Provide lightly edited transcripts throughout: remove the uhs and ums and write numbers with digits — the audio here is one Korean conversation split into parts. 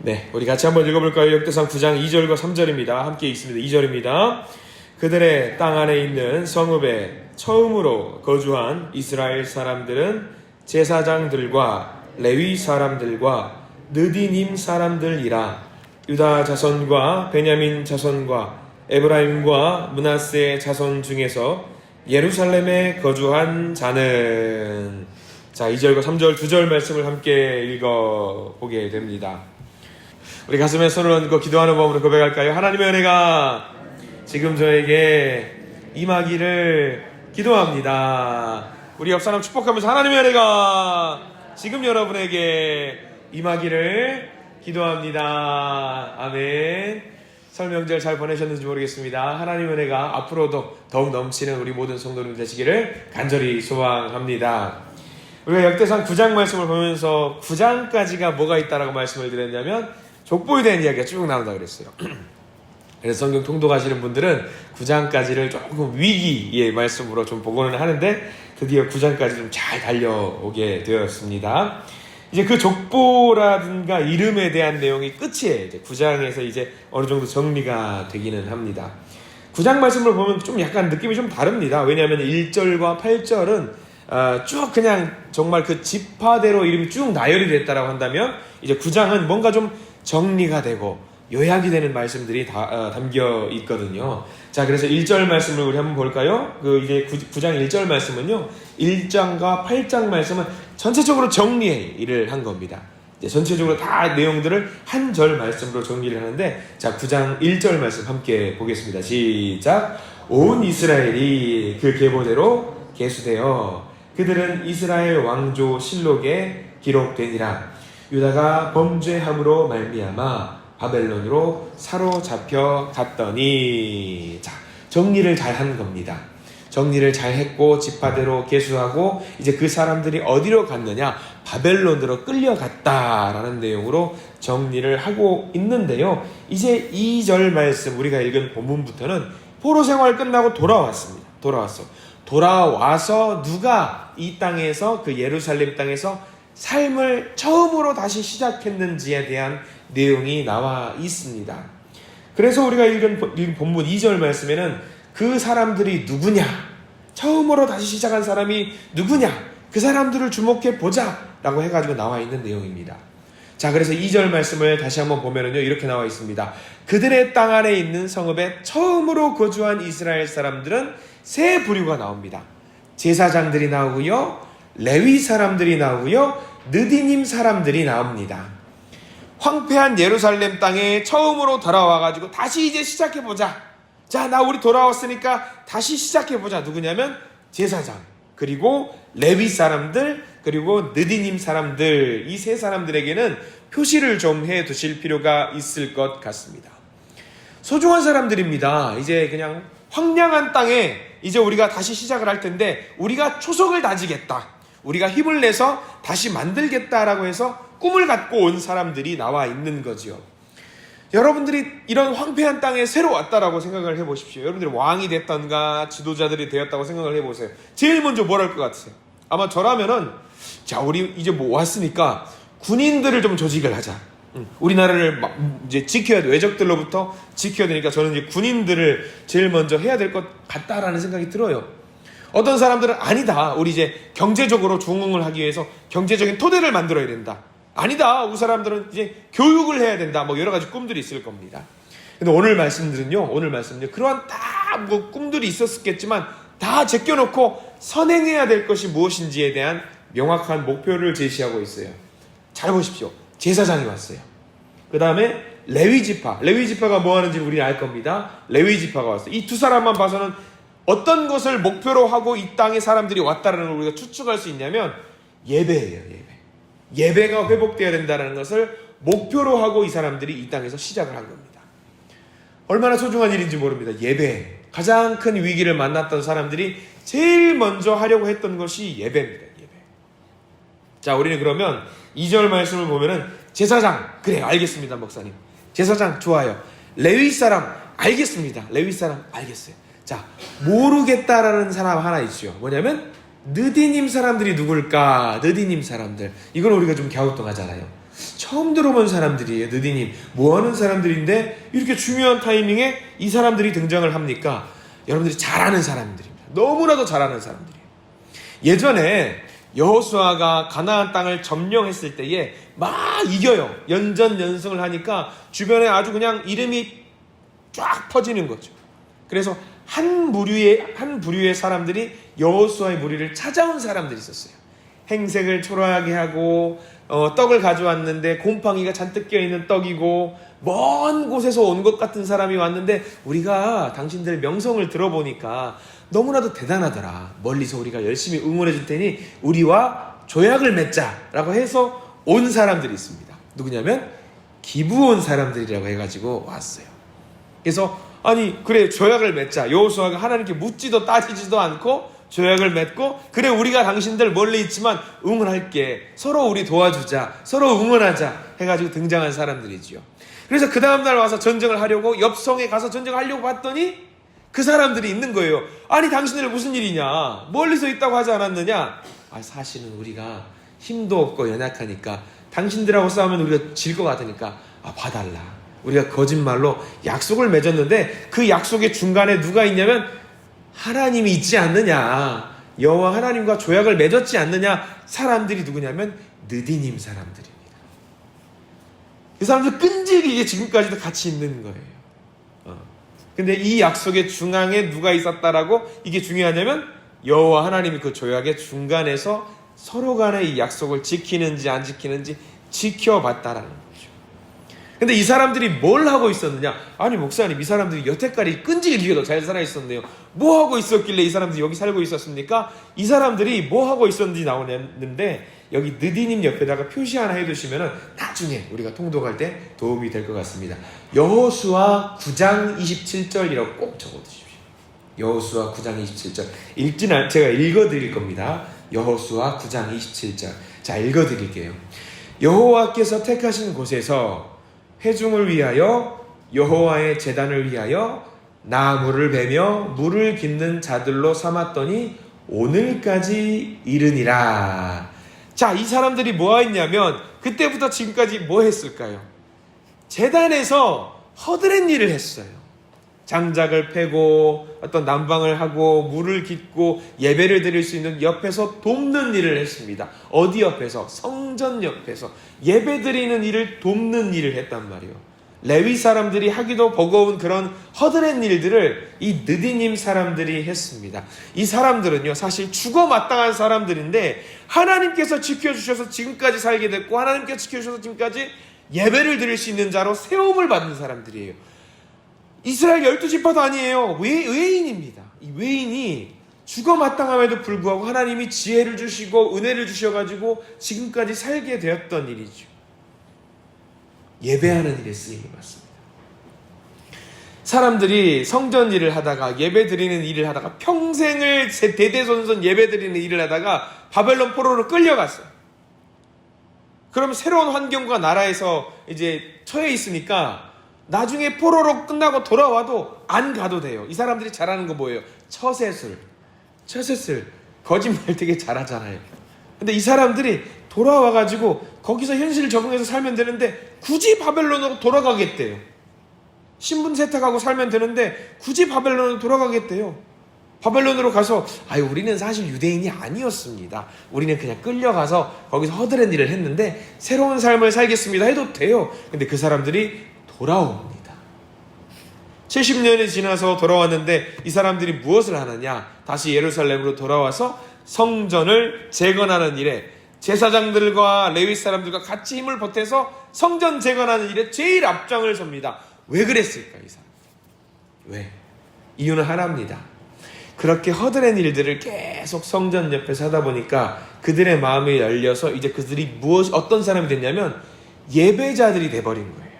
네, 우리 같이 한번 읽어볼까요? 역대상 9장 2절과 3절입니다. 함께 읽습니다. 2절입니다. 그들의 땅 안에 있는 성읍에 처음으로 거주한 이스라엘 사람들은 제사장들과 레위 사람들과 느디님 사람들이라. 유다 자손과 베냐민 자손과 에브라임과 므낫세 자손 중에서 예루살렘에 거주한 자는. 자, 2절과 3절 두 절 말씀을 함께 읽어보게 됩니다. 우리 가슴에 손을 얹고 기도하는 마음으로 고백할까요? 하나님의 은혜가 지금 저에게 임하기를 기도합니다. 우리 옆 사람 축복하면서 하나님의 은혜가 지금 여러분에게 임하기를 기도합니다. 아멘. 설 명절 잘 보내셨는지 모르겠습니다. 하나님의 은혜가 앞으로도 더욱 넘치는 우리 모든 성도님 되시기를 간절히 소망합니다. 우리가 역대상 9장 말씀을 보면서 9장까지가 뭐가 있다라고 말씀을 드렸냐면 족보에 대한 이야기가 쭉 나온다고 그랬어요. 그래서 성경 통독하시는 분들은 9장까지를 조금 위기의 말씀으로 좀 보고는 하는데 드디어 9장까지 좀 잘 달려오게 되었습니다. 이제 그 족보라든가 이름에 대한 내용이 끝이에요. 이제 9장에서 이제 어느 정도 정리가 되기는 합니다. 9장 말씀을 보면 좀 약간 느낌이 좀 다릅니다. 왜냐하면 1절과 8절은 쭉 그냥 정말 그 지파대로 이름이 쭉 나열이 됐다라고 한다면 이제 9장은 뭔가 좀 정리가 되고 요약이 되는 말씀들이 다 담겨 있거든요. 자, 그래서 1절 말씀을 우리 한번 볼까요? 이제 9장 1절 말씀은요, 1장과 8장 말씀은 전체적으로 정리를 한 겁니다. 이제 전체적으로 다 내용들을 한 절 말씀으로 정리를 하는데, 자, 9장 1절 말씀 함께 보겠습니다. 시작. 온 이스라엘이 그 계보대로 계수되어 그들은 이스라엘 왕조 실록에 기록되니라. 유다가 범죄함으로 말미암아 바벨론으로 사로잡혀 갔더니. 자, 정리를 잘 한 겁니다. 정리를 잘 했고 지파대로 계수하고 이제 그 사람들이 어디로 갔느냐, 바벨론으로 끌려갔다라는 내용으로 정리를 하고 있는데요. 이제 2절 말씀 우리가 읽은 본문부터는 포로 생활 끝나고 돌아왔습니다. 돌아와서 누가 이 땅에서, 그 예루살렘 땅에서 삶을 처음으로 다시 시작했는지에 대한 내용이 나와 있습니다. 그래서 우리가 읽은 본문 2절 말씀에는 그 사람들이 누구냐, 처음으로 다시 시작한 사람이 누구냐, 그 사람들을 주목해 보자 라고 해가지고 나와 있는 내용입니다. 자, 그래서 2절 말씀을 다시 한번 보면은요, 이렇게 나와 있습니다. 그들의 땅 안에 있는 성읍에 처음으로 거주한 이스라엘 사람들은 세 부류가 나옵니다. 제사장들이 나오고요, 레위 사람들이 나오고요, 느디님 사람들이 나옵니다. 황폐한 예루살렘 땅에 처음으로 돌아와가지고 다시 이제 시작해보자. 자, 우리 돌아왔으니까 다시 시작해보자. 누구냐면 제사장, 그리고 레위 사람들, 그리고 느디님 사람들, 이 세 사람들에게는 표시를 좀 해두실 필요가 있을 것 같습니다. 소중한 사람들입니다. 이제 그냥 황량한 땅에 이제 우리가 다시 시작을 할 텐데 우리가 초석을 다지겠다, 우리가 힘을 내서 다시 만들겠다라고 해서 꿈을 갖고 온 사람들이 나와 있는 거지요. 여러분들이 이런 황폐한 땅에 새로 왔다라고 생각을 해보십시오. 여러분들이 왕이 됐던가 지도자들이 되었다고 생각을 해보세요. 제일 먼저 뭘 할 것 같으세요? 아마 저라면은, 자, 우리 이제 뭐 왔으니까 군인들을 좀 조직을 하자. 우리나라를 이제 지켜야 돼. 외적들로부터 지켜야 되니까 저는 이제 군인들을 제일 먼저 해야 될 것 같다라는 생각이 들어요. 어떤 사람들은 아니다, 우리 이제 경제적으로 중흥을 하기 위해서 경제적인 토대를 만들어야 된다. 아니다, 우리 사람들은 이제 교육을 해야 된다. 뭐 여러 가지 꿈들이 있을 겁니다. 근데 오늘 말씀들은요, 그러한 다 뭐 꿈들이 있었겠지만 다 제껴놓고 선행해야 될 것이 무엇인지에 대한 명확한 목표를 제시하고 있어요. 잘 보십시오. 제사장이 왔어요. 그 다음에 레위지파가 뭐 하는지 우리는 알 겁니다. 레위지파가 왔어요. 이 두 사람만 봐서는 어떤 것을 목표로 하고 이 땅에 사람들이 왔다는 걸 우리가 추측할 수 있냐면 예배예요. 예배가 회복되어야 된다는 것을 목표로 하고 이 사람들이 이 땅에서 시작을 한 겁니다. 얼마나 소중한 일인지 모릅니다. 예배. 가장 큰 위기를 만났던 사람들이 제일 먼저 하려고 했던 것이 예배입니다. 예배. 자, 우리는 그러면 2절 말씀을 보면은 제사장, 그래요, 알겠습니다, 목사님. 제사장 좋아요. 레위 사람 알겠습니다. 레위 사람 알겠어요. 자, 모르겠다라는 사람 하나 있죠. 뭐냐면 느디님 사람들이 누굴까? 느디님 사람들. 이걸 우리가 좀 갸우뚱하잖아요. 처음 들어본 사람들이에요. 느디님 뭐하는 사람들인데 이렇게 중요한 타이밍에 이 사람들이 등장을 합니까? 여러분들이 잘 아는 사람들입니다. 너무나도 잘 아는 사람들이에요. 예전에 여호수아가 가나안 땅을 점령했을 때에 막 이겨요. 연전연승을 하니까 주변에 아주 그냥 이름이 쫙 퍼지는 거죠. 그래서 한 부류의 사람들이 여호수아의 무리를 찾아온 사람들이 있었어요. 행색을 초라하게 하고 떡을 가져왔는데 곰팡이가 잔뜩 껴있는 떡이고 먼 곳에서 온 것 같은 사람이 왔는데 우리가 당신들 명성을 들어보니까 너무나도 대단하더라. 멀리서 우리가 열심히 응원해 줄 테니 우리와 조약을 맺자라고 해서 온 사람들이 있습니다. 누구냐면 기브온 사람들이라고 해가지고 왔어요. 그래서 아니 그래 조약을 맺자. 여호수아가 하나님께 묻지도 따지지도 않고 조약을 맺고 그래 우리가 당신들 멀리 있지만 응원할게. 서로 우리 도와주자. 서로 응원하자 해가지고 등장한 사람들이지요. 그래서 그 다음날 와서 전쟁을 하려고 옆 성에 가서 전쟁하려고 봤더니 그 사람들이 있는 거예요. 아니 당신들 무슨 일이냐. 멀리서 있다고 하지 않았느냐. 사실은 우리가 힘도 없고 연약하니까 당신들하고 싸우면 우리가 질 것 같으니까 봐달라. 우리가 거짓말로 약속을 맺었는데 그 약속의 중간에 누가 있냐면 하나님이 있지 않느냐. 여호와 하나님과 조약을 맺었지 않느냐. 사람들이 누구냐면 느디님 사람들입니다. 이 사람들 끈질기게 지금까지도 같이 있는 거예요. 근데 이 약속의 중앙에 누가 있었다라고 이게 중요하냐면 여호와 하나님이 그 조약의 중간에서 서로 간에 이 약속을 지키는지 안 지키는지 지켜봤다라는 거죠. 근데 이 사람들이 뭘 하고 있었느냐? 아니 목사님 이 사람들이 여태까지 끈질기게도 잘 살아 있었네요. 뭐 하고 있었길래 이 사람들이 여기 살고 있었습니까? 이 사람들이 뭐 하고 있었는지 나오는데 여기 느디님 옆에다가 표시 하나 해두시면 나중에 우리가 통독할 때 도움이 될 것 같습니다. 여호수아 9장 27절이라고 꼭 적어두십시오. 여호수아 9장 27절 제가 읽어드릴 겁니다. 여호수아 9장 27절 자 읽어드릴게요. 여호와께서 택하신 곳에서 회중을 위하여 여호와의 제단을 위하여 나무를 베며 물을 깃는 자들로 삼았더니 오늘까지 이르니라. 자, 이 사람들이 뭐 했냐면 그때부터 지금까지 뭐 했을까요? 제단에서 허드렛 일을 했어요. 장작을 패고 어떤 난방을 하고 물을 깃고 예배를 드릴 수 있는 옆에서 돕는 일을 했습니다. 어디 옆에서? 성전 옆에서 예배 드리는 일을 돕는 일을 했단 말이에요. 레위 사람들이 하기도 버거운 그런 허드렛 일들을 이 느디님 사람들이 했습니다. 이 사람들은요 사실 죽어 마땅한 사람들인데 하나님께서 지켜주셔서 지금까지 살게 됐고 하나님께서 지켜주셔서 지금까지 예배를 드릴 수 있는 자로 세움을 받은 사람들이에요. 이스라엘 12지파도 아니에요. 외인입니다. 이 외인이 죽어 마땅함에도 불구하고 하나님이 지혜를 주시고 은혜를 주셔가지고 지금까지 살게 되었던 일이죠. 예배하는 일에 쓰임을 받습니다. 사람들이 성전 일을 하다가 예배 드리는 일을 하다가 평생을 대대손손 예배 드리는 일을 하다가 바벨론 포로로 끌려갔어요. 그럼 새로운 환경과 나라에서 이제 처해 있으니까 나중에 포로로 끝나고 돌아와도 안 가도 돼요. 이 사람들이 잘하는 거 뭐예요? 처세술. 거짓말 되게 잘하잖아요. 근데 이 사람들이 돌아와가지고 거기서 현실을 적응해서 살면 되는데 굳이 바벨론으로 돌아가겠대요. 신분 세탁하고 살면 되는데 굳이 바벨론으로 돌아가겠대요. 바벨론으로 가서 우리는 사실 유대인이 아니었습니다. 우리는 그냥 끌려가서 거기서 허드렛 일을 했는데 새로운 삶을 살겠습니다 해도 돼요. 근데 그 사람들이 돌아옵니다. 70년이 지나서 돌아왔는데 이 사람들이 무엇을 하느냐? 다시 예루살렘으로 돌아와서 성전을 재건하는 일에 제사장들과 레위 사람들과 같이 힘을 보태서 성전 재건하는 일에 제일 앞장을 섭니다. 왜 그랬을까 이 사람? 왜? 이유는 하나입니다. 그렇게 허드렛 일들을 계속 성전 옆에서 하다 보니까 그들의 마음이 열려서 이제 그들이 어떤 사람이 됐냐면 예배자들이 돼버린 거예요.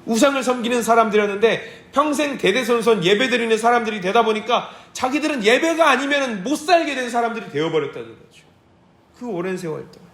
우상을 섬기는 사람들이었는데 평생 대대손손 예배드리는 사람들이 되다 보니까 자기들은 예배가 아니면 못 살게 된 사람들이 되어버렸다는 거죠. 그 오랜 세월 동안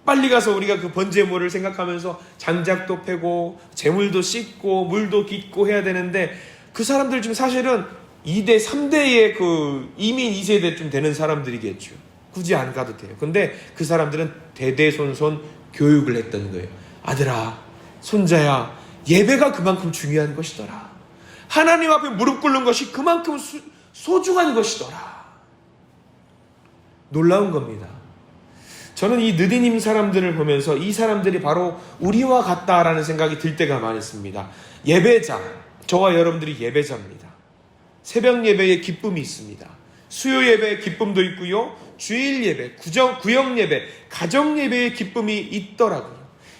빨리 가서 우리가 그 번제물을 생각하면서 장작도 패고 재물도 씻고 물도 깃고 해야 되는데 그 사람들 지금 사실은 2대 3대의 그 이민 2세대쯤 되는 사람들이겠죠. 굳이 안 가도 돼요. 근데 그 사람들은 대대손손 교육을 했던 거예요. 아들아, 손자야, 예배가 그만큼 중요한 것이더라. 하나님 앞에 무릎 꿇는 것이 그만큼 소중한 것이더라. 놀라운 겁니다. 저는 이 느디님 사람들을 보면서 이 사람들이 바로 우리와 같다라는 생각이 들 때가 많습니다. 예배자, 저와 여러분들이 예배자입니다. 새벽 예배에 기쁨이 있습니다. 수요 예배의 기쁨도 있고요. 주일 예배, 구역 예배, 가정 예배의 기쁨이 있더라고요.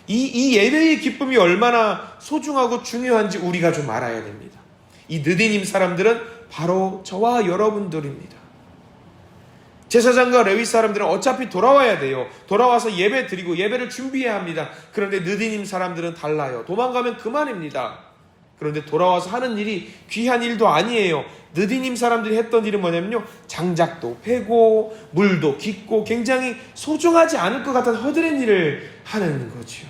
이 예배의 기쁨이 얼마나 소중하고 중요한지 우리가 좀 알아야 됩니다. 이 느디님 사람들은 바로 저와 여러분들입니다. 제사장과 레위 사람들은 어차피 돌아와야 돼요. 돌아와서 예배 드리고 예배를 준비해야 합니다. 그런데 느디님 사람들은 달라요. 도망가면 그만입니다. 그런데 돌아와서 하는 일이 귀한 일도 아니에요. 느디님 사람들이 했던 일은 뭐냐면요, 장작도 패고 물도 깃고 굉장히 소중하지 않을 것 같은 허드렛 일을 하는 거죠.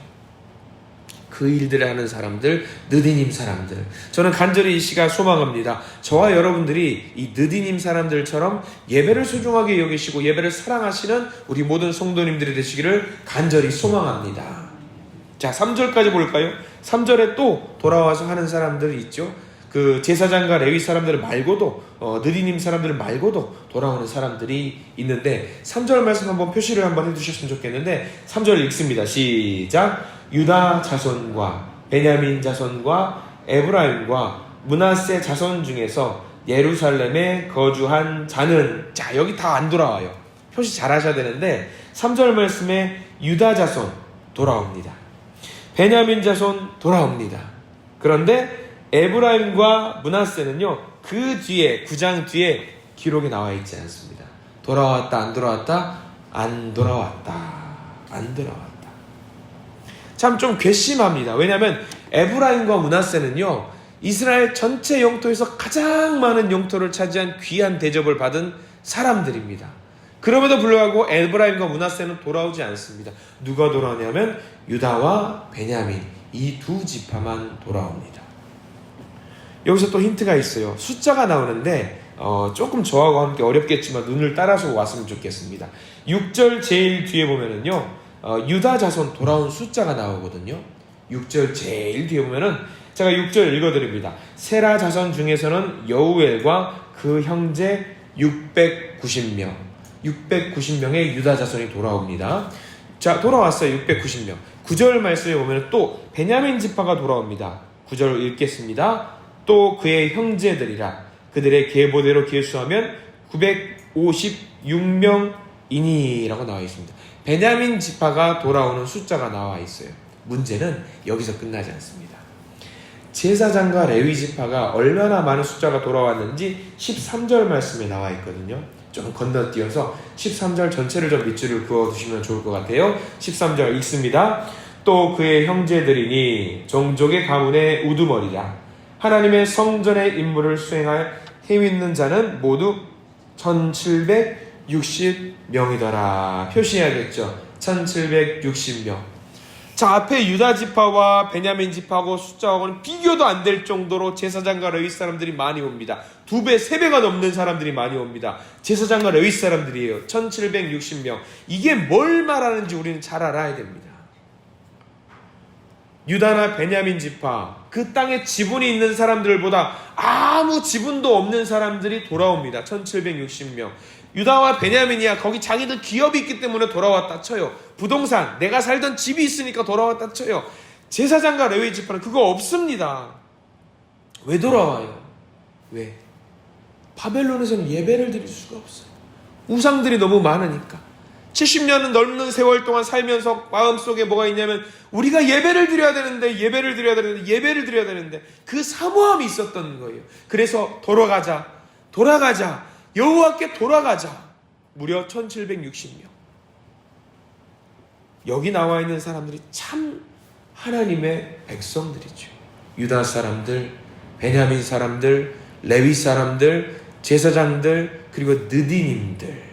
그 일들을 하는 사람들, 느디님 사람들. 저는 간절히 이 시간 소망합니다. 저와 여러분들이 이 느디님 사람들처럼 예배를 소중하게 여기시고 예배를 사랑하시는 우리 모든 성도님들이 되시기를 간절히 소망합니다. 자, 3절까지 볼까요? 3절에 또 돌아와서 하는 사람들이 있죠. 그 제사장과 레위 사람들 말고도 느디님 사람들 말고도 돌아오는 사람들이 있는데 3절 말씀 한번 표시를 한번 해주셨으면 좋겠는데 3절 읽습니다. 시작. 유다 자손과 베냐민 자손과 에브라임과 므낫세 자손 중에서 예루살렘에 거주한 자는, 자, 여기 다 안 돌아와요. 표시 잘 하셔야 되는데 3절 말씀에 유다 자손 돌아옵니다. 베냐민 자손 돌아옵니다. 그런데 에브라임과 므낫세는요, 그 뒤에 9장 뒤에 기록에 나와 있지 않습니다. 돌아왔다 안 돌아왔다? 안 돌아왔다. 안 돌아왔다. 참 좀 괘씸합니다. 왜냐하면 에브라임과 므낫세는요, 이스라엘 전체 영토에서 가장 많은 영토를 차지한 귀한 대접을 받은 사람들입니다. 그럼에도 불구하고 에브라임과 므낫세는 돌아오지 않습니다. 누가 돌아오냐면 유다와 베냐민, 이 두 지파만 돌아옵니다. 여기서 또 힌트가 있어요. 숫자가 나오는데 조금 저하고 함께 어렵겠지만 눈을 따라서 왔으면 좋겠습니다. 6절 제일 뒤에 보면은요, 유다 자손 돌아온 숫자가 나오거든요. 6절 제일 뒤에 보면은 제가 6절 읽어드립니다. 세라 자손 중에서는 여우엘과 그 형제 690명, 690명의 유다 자손이 돌아옵니다. 자, 돌아왔어요. 690명. 9절 말씀에 보면 또 베냐민 지파가 돌아옵니다. 9절 읽겠습니다. 또 그의 형제들이라 그들의 계보대로 계수하면 956명이니라고 나와 있습니다. 베냐민 지파가 돌아오는 숫자가 나와 있어요. 문제는 여기서 끝나지 않습니다. 제사장과 레위 지파가 얼마나 많은 숫자가 돌아왔는지 13절 말씀에 나와 있거든요. 좀 건너뛰어서 13절 전체를 좀 밑줄을 그어두시면 좋을 것 같아요. 13절 읽습니다. 또 그의 형제들이니 종족의 가문의 우두머리라. 하나님의 성전의 임무를 수행할 힘 있는 자는 모두 1760명이더라. 표시해야겠죠. 1760명. 자, 앞에 유다 지파와 베냐민 지파하고 숫자하고는 비교도 안 될 정도로 제사장과 레위 사람들이 많이 옵니다. 2배, 3배가 넘는 사람들이 많이 옵니다. 제사장과 레위 사람들이에요. 1760명. 이게 뭘 말하는지 우리는 잘 알아야 됩니다. 유다나 베냐민 지파, 그 땅에 지분이 있는 사람들보다 아무 지분도 없는 사람들이 돌아옵니다. 1760명. 유다와 베냐민이야, 거기 자기들 기업이 있기 때문에 돌아왔다 쳐요. 부동산, 내가 살던 집이 있으니까 돌아왔다 쳐요. 제사장과 레위 지파는 그거 없습니다. 왜 돌아와요? 왜? 바벨론에서는 예배를 드릴 수가 없어요. 우상들이 너무 많으니까. 70년은 넘는 세월 동안 살면서 마음속에 뭐가 있냐면 우리가 예배를 드려야 되는데 그 사모함이 있었던 거예요. 그래서 돌아가자 여호와께 돌아가자. 무려 1760명. 여기 나와 있는 사람들이 참 하나님의 백성들이죠. 유다 사람들, 베냐민 사람들, 레위 사람들, 제사장들, 그리고 느디님들.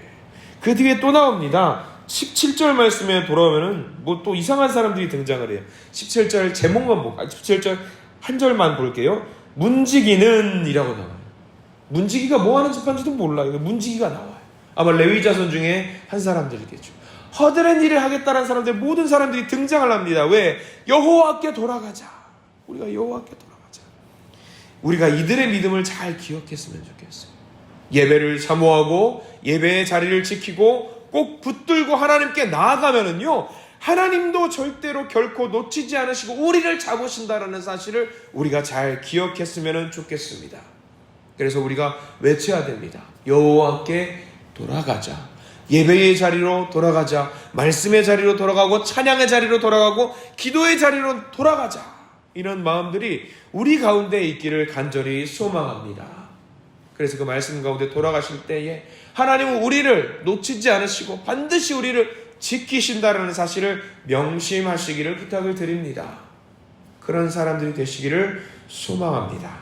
그 뒤에 또 나옵니다. 17절 말씀에 돌아오면은 뭐 또 이상한 사람들이 등장을 해요. 17절 제목만 볼까요? 17절 한 절만 볼게요. 문지기는 이라고 나와요. 문지기가 뭐 하는 집안지도 몰라요. 문지기가 나와요. 아마 레위 자손 중에 한 사람들이겠죠. 허드렛 일을 하겠다는 사람들, 모든 사람들이 등장을 합니다. 왜? 여호와께 돌아가자. 우리가 여호와께 돌아가자. 우리가 이들의 믿음을 잘 기억했으면 좋겠어요. 예배를 사모하고 예배의 자리를 지키고 꼭 붙들고 하나님께 나아가면은요, 하나님도 절대로 결코 놓치지 않으시고 우리를 잡으신다라는 사실을 우리가 잘 기억했으면 좋겠습니다. 그래서 우리가 외쳐야 됩니다. 여호와께 돌아가자. 예배의 자리로 돌아가자. 말씀의 자리로 돌아가고 찬양의 자리로 돌아가고 기도의 자리로 돌아가자. 이런 마음들이 우리 가운데 있기를 간절히 소망합니다. 그래서 그 말씀 가운데 돌아가실 때에 하나님은 우리를 놓치지 않으시고 반드시 우리를 지키신다라는 사실을 명심하시기를 부탁을 드립니다. 그런 사람들이 되시기를 소망합니다.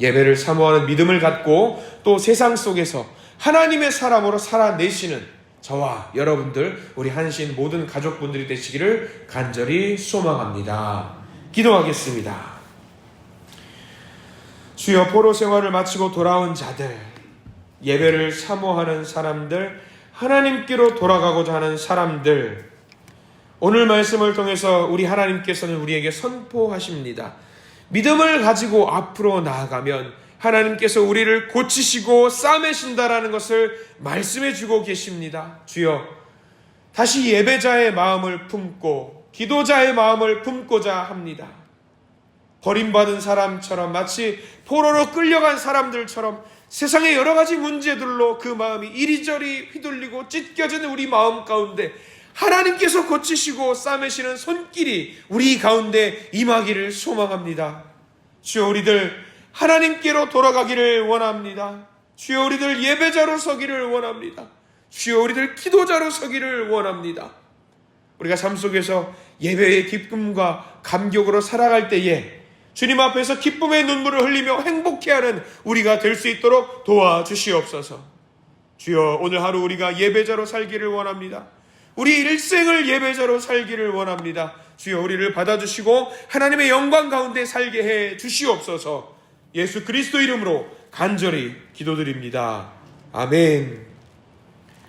예배를 사모하는 믿음을 갖고 또 세상 속에서 하나님의 사람으로 살아내시는 저와 여러분들, 우리 한신 모든 가족분들이 되시기를 간절히 소망합니다. 기도하겠습니다. 주여, 포로 생활을 마치고 돌아온 자들, 예배를 사모하는 사람들, 하나님께로 돌아가고자 하는 사람들, 오늘 말씀을 통해서 우리 하나님께서는 우리에게 선포하십니다. 믿음을 가지고 앞으로 나아가면 하나님께서 우리를 고치시고 싸매신다라는 것을 말씀해 주고 계십니다. 주여, 다시 예배자의 마음을 품고 기도자의 마음을 품고자 합니다. 버림받은 사람처럼, 마치 포로로 끌려간 사람들처럼 세상의 여러 가지 문제들로 그 마음이 이리저리 휘둘리고 찢겨지는 우리 마음 가운데 하나님께서 고치시고 싸매시는 손길이 우리 가운데 임하기를 소망합니다. 주여, 우리들 하나님께로 돌아가기를 원합니다. 주여, 우리들 예배자로 서기를 원합니다. 주여, 우리들 기도자로 서기를 원합니다. 우리가 삶 속에서 예배의 기쁨과 감격으로 살아갈 때에 주님 앞에서 기쁨의 눈물을 흘리며 행복해하는 우리가 될 수 있도록 도와주시옵소서. 주여, 오늘 하루 우리가 예배자로 살기를 원합니다. 우리 일생을 예배자로 살기를 원합니다. 주여, 우리를 받아주시고 하나님의 영광 가운데 살게 해 주시옵소서. 예수 그리스도 이름으로 간절히 기도드립니다. 아멘.